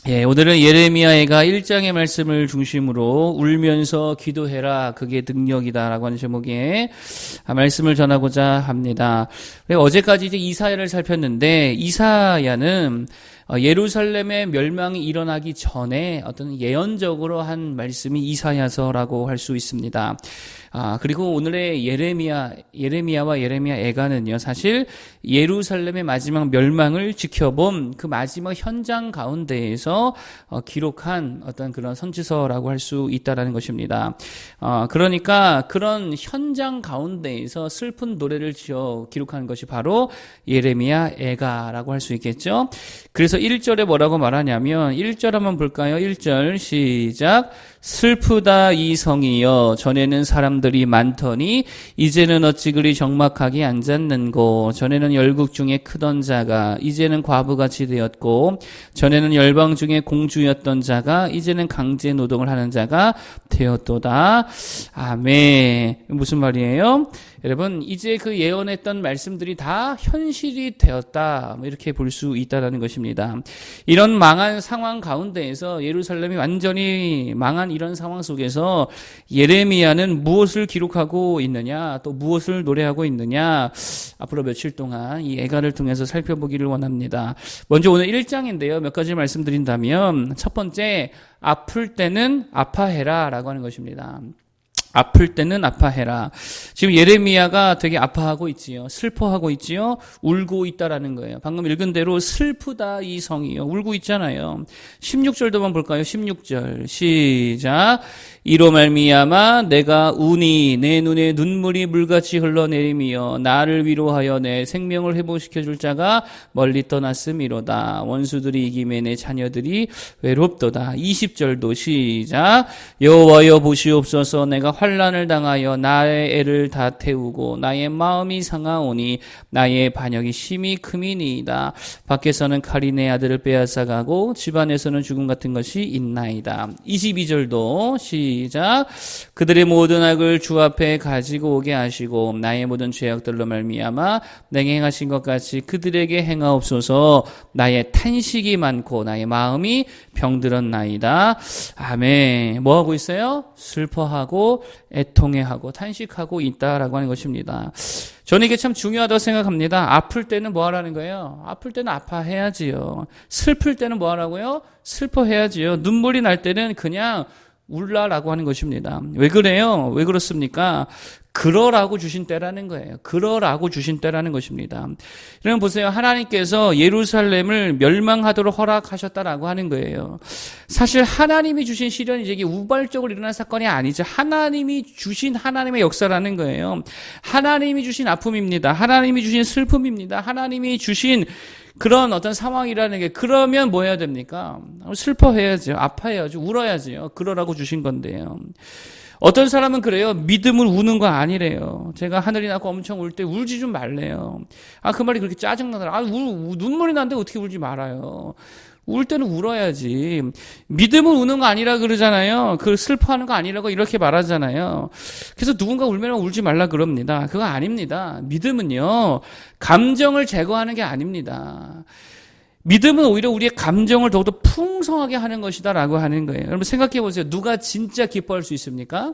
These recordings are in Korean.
예, 오늘은 예레미야가 1장의 말씀을 중심으로 울면서 기도해라, 그게 능력이다라고 하는 제목의 말씀을 전하고자 합니다. 어제까지 이제 이사야를 살폈는데, 이사야는 예루살렘의 멸망이 일어나기 전에 어떤 예언적으로 한 말씀이 이사야서라고 할 수 있습니다. 그리고 오늘의 예레미야와 예레미야 애가는요, 사실 예루살렘의 마지막 멸망을 지켜본 그 마지막 현장 가운데에서 기록한 어떤 그런 선지서라고 할 수 있다라는 것입니다. 그러니까 그런 현장 가운데에서 슬픈 노래를 지어 기록한 것이 바로 예레미야 애가라고 할 수 있겠죠. 그래서 1절에 뭐라고 말하냐면, 1절 한번 볼까요? 1절 시작. 슬프다 이 성이여, 전에는 사람들이 많더니 이제는 어찌 그리 적막하게 앉았는고. 전에는 열국 중에 크던 자가 이제는 과부같이 되었고, 전에는 열방 중에 공주였던 자가 이제는 강제 노동을 하는 자가 되었도다. 아멘. 무슨 말이에요? 여러분, 이제 그 예언했던 말씀들이 다 현실이 되었다, 이렇게 볼 수 있다는 것입니다. 이런 망한 상황 가운데에서, 예루살렘이 완전히 망한 이런 상황 속에서 예레미야는 무엇을 기록하고 있느냐, 또 무엇을 노래하고 있느냐, 앞으로 며칠 동안 이 애가를 통해서 살펴보기를 원합니다. 먼저 오늘 1장인데요, 몇 가지 말씀드린다면, 첫 번째, 아플 때는 아파해라 라고 하는 것입니다. 아플 때는 아파해라. 지금 예레미야가 되게 아파하고 있지요. 슬퍼하고 있지요. 울고 있다라는 거예요. 방금 읽은 대로 슬프다 이 성이요. 울고 있잖아요. 16절도만 볼까요? 16절 시작. 이로 말미암아 내가 우니 내 눈에 눈물이 물같이 흘러내리며 나를 위로하여 내 생명을 회복시켜줄 자가 멀리 떠났음이로다. 원수들이 이김에 내 자녀들이 외롭도다. 20절도 시작. 여호와여 보시옵소서. 내가 환난을 당하여 나의 애를 다 태우고 나의 마음이 상하오니 나의 반역이 심히 크미니이다. 밖에서는 칼이 내 아들을 빼앗아가고 집안에서는 죽음 같은 것이 있나이다. 22절도 시작. 그들의 모든 악을 주 앞에 가지고 오게 하시고 나의 모든 죄악들로 말미암아 내게 행하신 것 같이 그들에게 행하옵소서. 나의 탄식이 많고 나의 마음이 병들었나이다. 아멘. 뭐 하고 있어요? 슬퍼하고 애통해하고 탄식하고 있다라고 하는 것입니다. 저는 이게 참 중요하다고 생각합니다. 아플 때는 뭐 하라는 거예요? 아플 때는 아파해야지요. 슬플 때는 뭐 하라고요? 슬퍼해야지요. 눈물이 날 때는 그냥 울라라고 하는 것입니다. 왜 그래요? 왜 그렇습니까? 그러라고 주신 때라는 거예요. 그러라고 주신 때라는 것입니다. 여러분 보세요. 하나님께서 예루살렘을 멸망하도록 허락하셨다라고 하는 거예요. 사실 하나님이 주신 시련이 이게 우발적으로 일어난 사건이 아니죠. 하나님이 주신 하나님의 역사라는 거예요. 하나님이 주신 아픔입니다. 하나님이 주신 슬픔입니다. 하나님이 주신 그런 어떤 상황이라는 게, 그러면 뭐 해야 됩니까? 슬퍼해야죠. 아파해야죠. 울어야죠. 그러라고 주신 건데요. 어떤 사람은 그래요. 믿음을 우는 거 아니래요. 제가 하늘이 나고 엄청 울 때 울지 좀 말래요. 그 말이 그렇게 짜증나더라. 눈물이 나는데 어떻게 울지 말아요. 울 때는 울어야지. 믿음을 우는 거 아니라 그러잖아요. 그 슬퍼하는 거 아니라고 이렇게 말하잖아요. 그래서 누군가 울면 울지 말라 그럽니다. 그거 아닙니다. 믿음은요, 감정을 제거하는 게 아닙니다. 믿음은 오히려 우리의 감정을 더욱더 풍성하게 하는 것이다라고 하는 거예요. 여러분 생각해 보세요. 누가 진짜 기뻐할 수 있습니까?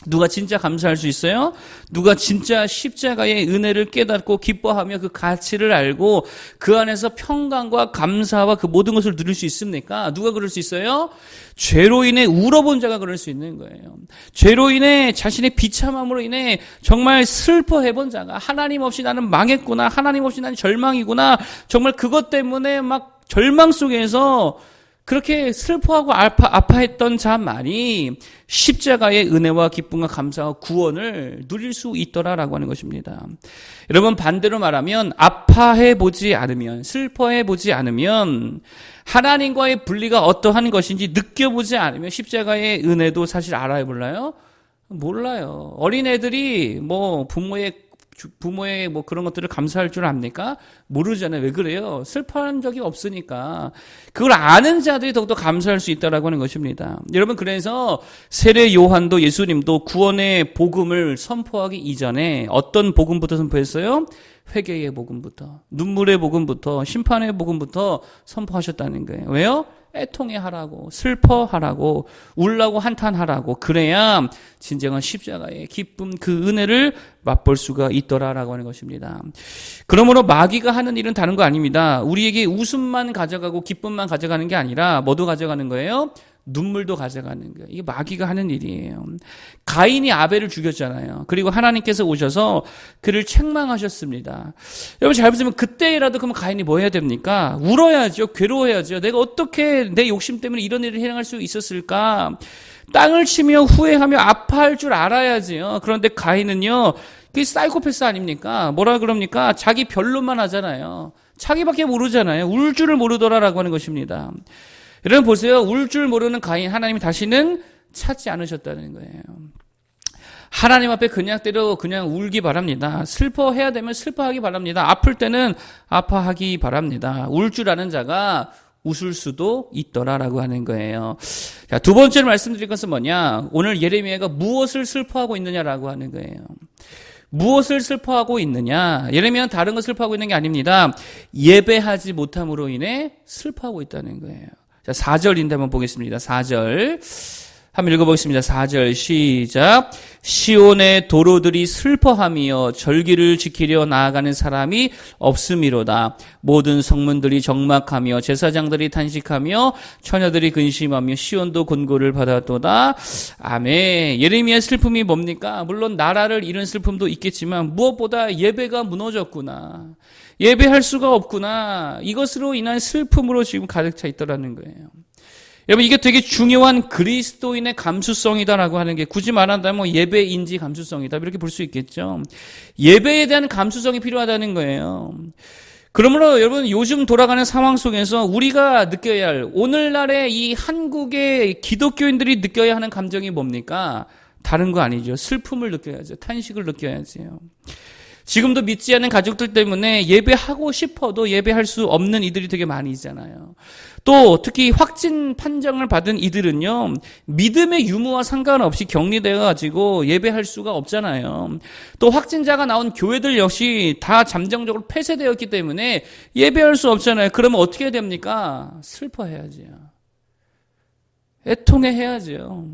누가 진짜 감사할 수 있어요? 누가 진짜 십자가의 은혜를 깨닫고 기뻐하며 그 가치를 알고 그 안에서 평강과 감사와 그 모든 것을 누릴 수 있습니까? 누가 그럴 수 있어요? 죄로 인해 울어본 자가 그럴 수 있는 거예요. 죄로 인해 자신의 비참함으로 인해 정말 슬퍼해본 자가, 하나님 없이 나는 망했구나, 하나님 없이 나는 절망이구나, 정말 그것 때문에 막 절망 속에서 그렇게 슬퍼하고 아파했던 자만이 십자가의 은혜와 기쁨과 감사와 구원을 누릴 수 있더라라고 하는 것입니다. 여러분 반대로 말하면, 아파해보지 않으면, 슬퍼해보지 않으면, 하나님과의 분리가 어떠한 것인지 느껴보지 않으면 십자가의 은혜도 사실 알아요, 몰라요? 몰라요. 어린애들이 뭐 부모의 뭐 그런 것들을 감사할 줄 압니까? 모르잖아요. 왜 그래요? 슬퍼한 적이 없으니까. 그걸 아는 자들이 더욱더 감사할 수 있다라고 하는 것입니다. 여러분, 그래서 세례 요한도 예수님도 구원의 복음을 선포하기 이전에 어떤 복음부터 선포했어요? 회개의 복음부터, 눈물의 복음부터, 심판의 복음부터 선포하셨다는 거예요. 왜요? 애통해하라고, 슬퍼하라고, 울라고 한탄하라고. 그래야 진정한 십자가의 기쁨, 그 은혜를 맛볼 수가 있더라라고 하는 것입니다. 그러므로 마귀가 하는 일은 다른 거 아닙니다. 우리에게 웃음만 가져가고 기쁨만 가져가는 게 아니라 뭐도 가져가는 거예요? 눈물도 가져가는 거예요. 이게 마귀가 하는 일이에요. 가인이 아벨을 죽였잖아요. 그리고 하나님께서 오셔서 그를 책망하셨습니다. 여러분 잘 보시면 그때라도 그러면 가인이 뭐 해야 됩니까? 울어야죠. 괴로워야죠. 내가 어떻게 내 욕심 때문에 이런 일을 행할 수 있었을까? 땅을 치며 후회하며 아파할 줄 알아야지요. 그런데 가인은요, 그게 사이코패스 아닙니까? 뭐라 그럽니까? 자기 변론만 하잖아요. 자기밖에 모르잖아요. 울 줄을 모르더라라고 하는 것입니다. 여러분 보세요. 울 줄 모르는 가인, 하나님이 다시는 찾지 않으셨다는 거예요. 하나님 앞에 그냥 울기 바랍니다. 슬퍼해야 되면 슬퍼하기 바랍니다. 아플 때는 아파하기 바랍니다. 울 줄 아는 자가 웃을 수도 있더라라고 하는 거예요. 자, 두 번째로 말씀드릴 것은 뭐냐? 오늘 예레미야가 무엇을 슬퍼하고 있느냐라고 하는 거예요. 무엇을 슬퍼하고 있느냐? 예레미야는 다른 거 슬퍼하고 있는 게 아닙니다. 예배하지 못함으로 인해 슬퍼하고 있다는 거예요. 자, 4절인데 한번 보겠습니다. 4절. 한번 읽어보겠습니다. 4절 시작. 시온의 도로들이 슬퍼하며 절기를 지키려 나아가는 사람이 없음이로다. 모든 성문들이 적막하며 제사장들이 탄식하며 처녀들이 근심하며 시온도 곤고를 받았도다. 아멘. 예레미야의 슬픔이 뭡니까? 물론 나라를 잃은 슬픔도 있겠지만 무엇보다 예배가 무너졌구나. 예배할 수가 없구나. 이것으로 인한 슬픔으로 지금 가득 차 있더라는 거예요. 여러분 이게 되게 중요한 그리스도인의 감수성이다라고 하는 게 굳이 말한다면 예배인지 감수성이다 이렇게 볼 수 있겠죠. 예배에 대한 감수성이 필요하다는 거예요. 그러므로 여러분 요즘 돌아가는 상황 속에서 우리가 느껴야 할 오늘날의 이 한국의 기독교인들이 느껴야 하는 감정이 뭡니까? 다른 거 아니죠. 슬픔을 느껴야죠. 탄식을 느껴야지요. 지금도 믿지 않는 가족들 때문에 예배하고 싶어도 예배할 수 없는 이들이 되게 많이 있잖아요. 또 특히 확진 판정을 받은 이들은요, 믿음의 유무와 상관없이 격리되어가지고 예배할 수가 없잖아요. 또 확진자가 나온 교회들 역시 다 잠정적으로 폐쇄되었기 때문에 예배할 수 없잖아요. 그러면 어떻게 해야 됩니까? 슬퍼해야지요. 애통해야지요.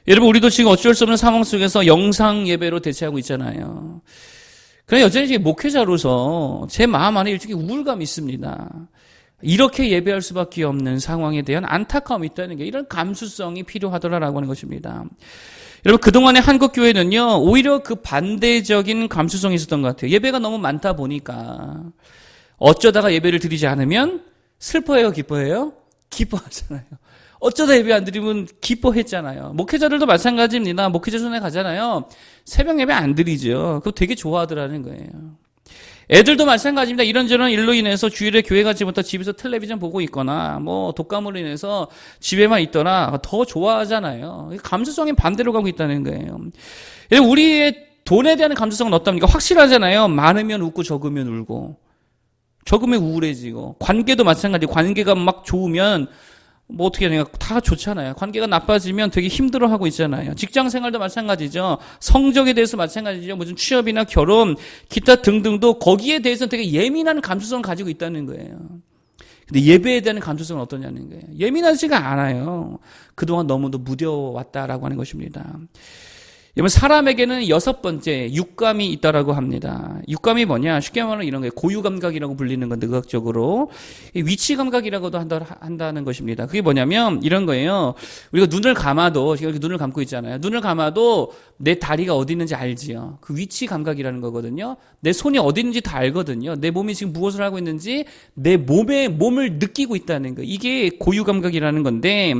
여러분 우리도 지금 어쩔 수 없는 상황 속에서 영상 예배로 대체하고 있잖아요. 그러나 여전히 목회자로서 제 마음 안에 일종의 우울감이 있습니다. 이렇게 예배할 수밖에 없는 상황에 대한 안타까움이 있다는 게 이런 감수성이 필요하더라라고 하는 것입니다. 여러분 그동안의 한국교회는요 오히려 그 반대적인 감수성이 있었던 것 같아요. 예배가 너무 많다 보니까 어쩌다가 예배를 드리지 않으면 슬퍼해요 기뻐해요? 기뻐하잖아요. 어쩌다 예배 안 드리면 기뻐했잖아요. 목회자들도 마찬가지입니다. 목회자 손에 가잖아요. 새벽 예배 안 드리죠. 그거 되게 좋아하더라는 거예요. 애들도 마찬가지입니다. 이런저런 일로 인해서 주일에 교회 가지 못하고 집에서 텔레비전 보고 있거나 뭐 독감으로 인해서 집에만 있더라 더 좋아하잖아요. 감수성이 반대로 가고 있다는 거예요. 우리의 돈에 대한 감수성은 어떻습니까? 확실하잖아요. 많으면 웃고 적으면 울고 적으면 우울해지고 관계도 마찬가지. 관계가 막 좋으면 뭐 어떻게 해야 되나 다 좋잖아요. 관계가 나빠지면 되게 힘들어하고 있잖아요. 직장생활도 마찬가지죠. 성적에 대해서 마찬가지죠. 무슨 취업이나 결혼, 기타 등등도 거기에 대해서 되게 예민한 감수성을 가지고 있다는 거예요. 근데 예배에 대한 감수성은 어떠냐는 거예요. 예민하지가 않아요. 그동안 너무도 무뎌왔다라고 하는 것입니다. 여러분 사람에게는 6번째 육감이 있다라고 합니다. 육감이 뭐냐? 쉽게 말하면 이런 거예요. 고유감각이라고 불리는 건데 의학적으로 위치감각이라고도 한다는 것입니다. 그게 뭐냐면 이런 거예요. 우리가 눈을 감아도 제가 이렇게 눈을 감고 있잖아요. 눈을 감아도 내 다리가 어디 있는지 알지요. 그 위치감각이라는 거거든요. 내 손이 어디 있는지 다 알거든요. 내 몸이 지금 무엇을 하고 있는지 내 몸을 느끼고 있다는 거. 이게 고유감각이라는 건데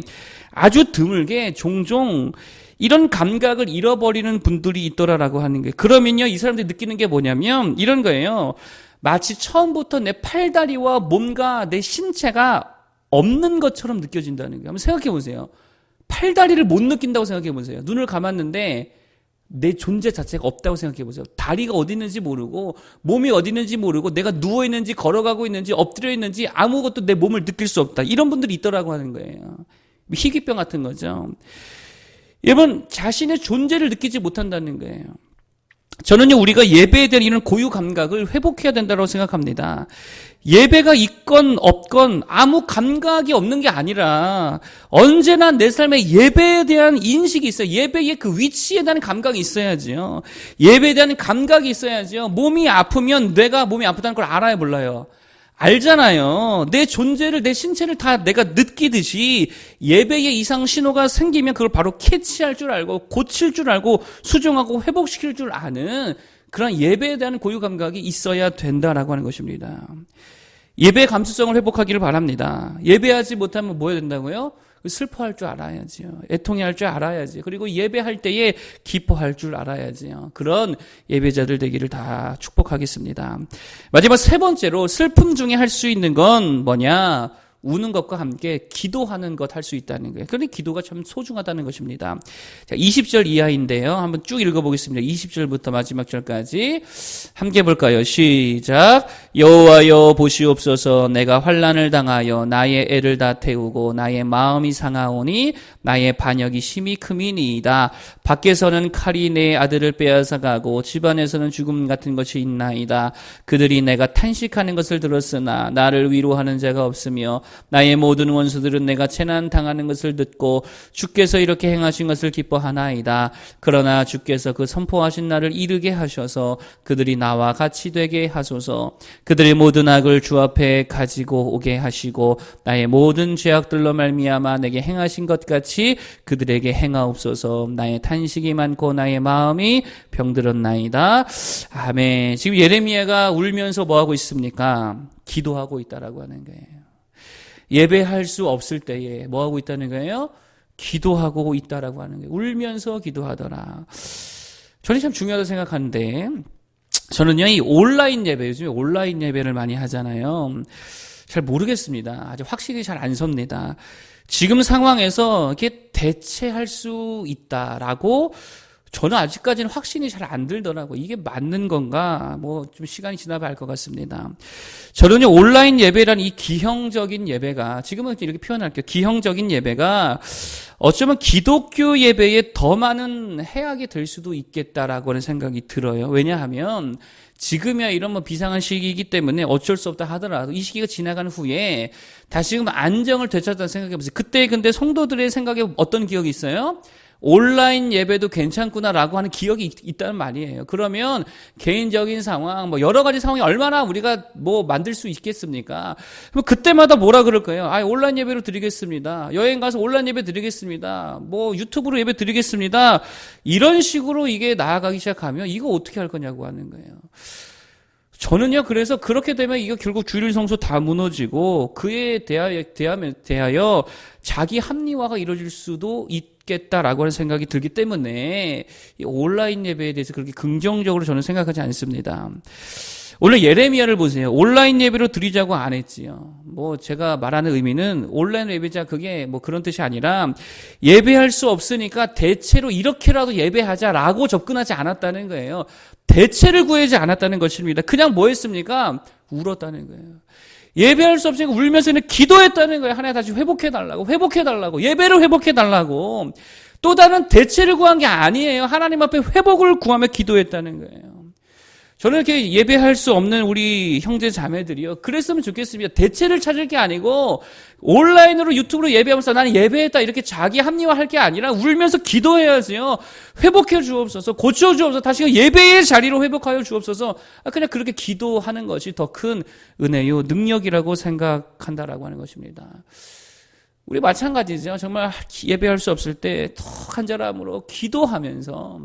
아주 드물게 종종 이런 감각을 잃어버리는 분들이 있더라라고 하는 거예요. 그러면요, 이 사람들이 느끼는 게 뭐냐면 이런 거예요. 마치 처음부터 내 팔다리와 몸과 내 신체가 없는 것처럼 느껴진다는 거예요. 한번 생각해 보세요. 팔다리를 못 느낀다고 생각해 보세요. 눈을 감았는데 내 존재 자체가 없다고 생각해 보세요. 다리가 어디 있는지 모르고 몸이 어디 있는지 모르고 내가 누워 있는지 걸어가고 있는지 엎드려 있는지 아무것도 내 몸을 느낄 수 없다. 이런 분들이 있더라고 하는 거예요. 희귀병 같은 거죠. 여러분 자신의 존재를 느끼지 못한다는 거예요. 저는요 우리가 예배에 대한 이런 고유 감각을 회복해야 된다고 생각합니다. 예배가 있건 없건 아무 감각이 없는 게 아니라 언제나 내 삶에 예배에 대한 인식이 있어요. 예배의 그 위치에 대한 감각이 있어야지요. 예배에 대한 감각이 있어야지요. 몸이 아프면 내가 몸이 아프다는 걸 알아요, 몰라요? 알잖아요. 내 존재를, 내 신체를 다 내가 느끼듯이 예배의 이상 신호가 생기면 그걸 바로 캐치할 줄 알고 고칠 줄 알고 수정하고 회복시킬 줄 아는 그런 예배에 대한 고유 감각이 있어야 된다라고 하는 것입니다. 예배의 감수성을 회복하기를 바랍니다. 예배하지 못하면 뭐 해야 된다고요? 슬퍼할 줄 알아야지요. 애통해할 줄 알아야지. 그리고 예배할 때에 기뻐할 줄 알아야지요. 그런 예배자들 되기를 다 축복하겠습니다. 마지막 세 번째로 슬픔 중에 할 수 있는 건 뭐냐? 우는 것과 함께 기도하는 것 할 수 있다는 거예요. 그런데 기도가 참 소중하다는 것입니다. 자, 20절 이하인데요. 한번 쭉 읽어보겠습니다. 20절부터 마지막 절까지 함께 볼까요? 시작. 여호와여 보시옵소서. 내가 환난을 당하여 나의 애를 다 태우고 나의 마음이 상하오니 나의 반역이 심히 크미니이다. 밖에서는 칼이 내 아들을 빼앗아가고 집안에서는 죽음 같은 것이 있나이다. 그들이 내가 탄식하는 것을 들었으나 나를 위로하는 자가 없으며 나의 모든 원수들은 내가 재난 당하는 것을 듣고 주께서 이렇게 행하신 것을 기뻐하나이다. 그러나 주께서 그 선포하신 날을 이르게 하셔서 그들이 나와 같이 되게 하소서. 그들의 모든 악을 주 앞에 가지고 오게 하시고 나의 모든 죄악들로 말미암아 내게 행하신 것 같이 그들에게 행하옵소서. 나의 탄식이 많고 나의 마음이 병들었나이다. 아멘. 지금 예레미야가 울면서 뭐하고 있습니까? 기도하고 있다라고 하는 거예요. 예배할 수 없을 때에 뭐하고 있다는 거예요? 기도하고 있다라고 하는 거예요. 울면서 기도하더라. 저는 참 중요하다고 생각하는데, 저는요, 이 온라인 예배, 요즘에 온라인 예배를 많이 하잖아요. 잘 모르겠습니다. 아직 확실히 잘 안 섭니다. 지금 상황에서 이렇게 대체할 수 있다라고 저는 아직까지는 확신이 잘 안 들더라고요. 이게 맞는 건가? 뭐 좀 시간이 지나봐야 알 것 같습니다. 저는요, 온라인 예배란 이 기형적인 예배가, 지금은 이렇게 표현할게요. 기형적인 예배가 어쩌면 기독교 예배에 더 많은 해악이 될 수도 있겠다라고 하는 생각이 들어요. 왜냐하면 지금이야 이런 뭐 비상한 시기이기 때문에 어쩔 수 없다 하더라도 이 시기가 지나간 후에 다시금 안정을 되찾았다 생각해보세요. 그때 근데 성도들의 생각에 어떤 기억이 있어요? 온라인 예배도 괜찮구나라고 하는 기억이 있다는 말이에요. 그러면 개인적인 상황, 뭐 여러 가지 상황이 얼마나 우리가 뭐 만들 수 있겠습니까? 그럼 그때마다 뭐라 그럴 거예요? 아, 온라인 예배로 드리겠습니다. 여행 가서 온라인 예배 드리겠습니다. 뭐 유튜브로 예배 드리겠습니다. 이런 식으로 이게 나아가기 시작하면 이거 어떻게 할 거냐고 하는 거예요. 저는요, 그래서 그렇게 되면 이거 결국 주일 성수 다 무너지고 그에 대하여 자기 합리화가 이루어질 수도 있겠다라고 하는 생각이 들기 때문에 이 온라인 예배에 대해서 그렇게 긍정적으로 저는 생각하지 않습니다. 오늘 예레미야를 보세요. 온라인 예배로 드리자고 안 했지요. 뭐 제가 말하는 의미는 온라인 예배자 그게 뭐 그런 뜻이 아니라 예배할 수 없으니까 대체로 이렇게라도 예배하자라고 접근하지 않았다는 거예요. 대체를 구하지 않았다는 것입니다. 그냥 뭐 했습니까? 울었다는 거예요. 예배할 수 없으니까 울면서 기도했다는 거예요. 하나님 다시 회복해달라고. 예배를 회복해달라고. 또 다른 대체를 구한 게 아니에요. 하나님 앞에 회복을 구하며 기도했다는 거예요. 저는 이렇게 예배할 수 없는 우리 형제 자매들이요. 그랬으면 좋겠습니다. 대체를 찾을 게 아니고 온라인으로 유튜브로 예배하면서 나는 예배했다 이렇게 자기 합리화할 게 아니라 울면서 기도해야지요. 회복해 주옵소서. 고쳐 주옵소서. 다시 예배의 자리로 회복하여 주옵소서. 그냥 그렇게 기도하는 것이 더 큰 은혜요. 능력이라고 생각한다라고 하는 것입니다. 우리 마찬가지죠. 정말 예배할 수 없을 때 더 간절함으로 기도하면서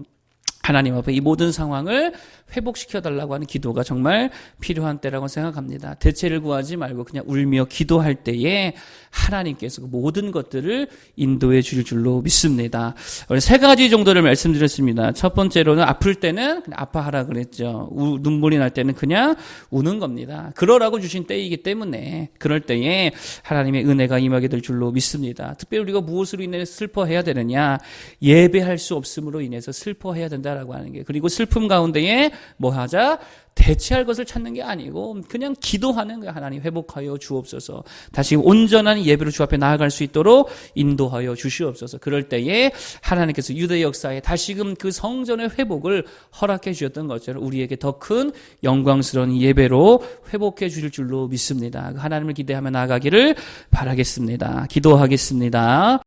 하나님 앞에 이 모든 상황을 회복시켜달라고 하는 기도가 정말 필요한 때라고 생각합니다. 대체를 구하지 말고 그냥 울며 기도할 때에 하나님께서 그 모든 것들을 인도해 줄 줄로 믿습니다. 오늘 세 가지 정도를 말씀드렸습니다. 첫 번째로는 아플 때는 그냥 아파하라 그랬죠. 눈물이 날 때는 그냥 우는 겁니다. 그러라고 주신 때이기 때문에 그럴 때에 하나님의 은혜가 임하게 될 줄로 믿습니다. 특별히 우리가 무엇으로 인해 슬퍼해야 되느냐? 예배할 수 없음으로 인해서 슬퍼해야 된다라고 하는 게, 그리고 슬픔 가운데에 뭐 하자? 대체할 것을 찾는 게 아니고 그냥 기도하는 거예요. 하나님 회복하여 주옵소서. 다시 온전한 예배로 주 앞에 나아갈 수 있도록 인도하여 주시옵소서. 그럴 때에 하나님께서 유대 역사에 다시금 그 성전의 회복을 허락해 주셨던 것처럼 우리에게 더 큰 영광스러운 예배로 회복해 주실 줄로 믿습니다. 하나님을 기대하며 나아가기를 바라겠습니다. 기도하겠습니다.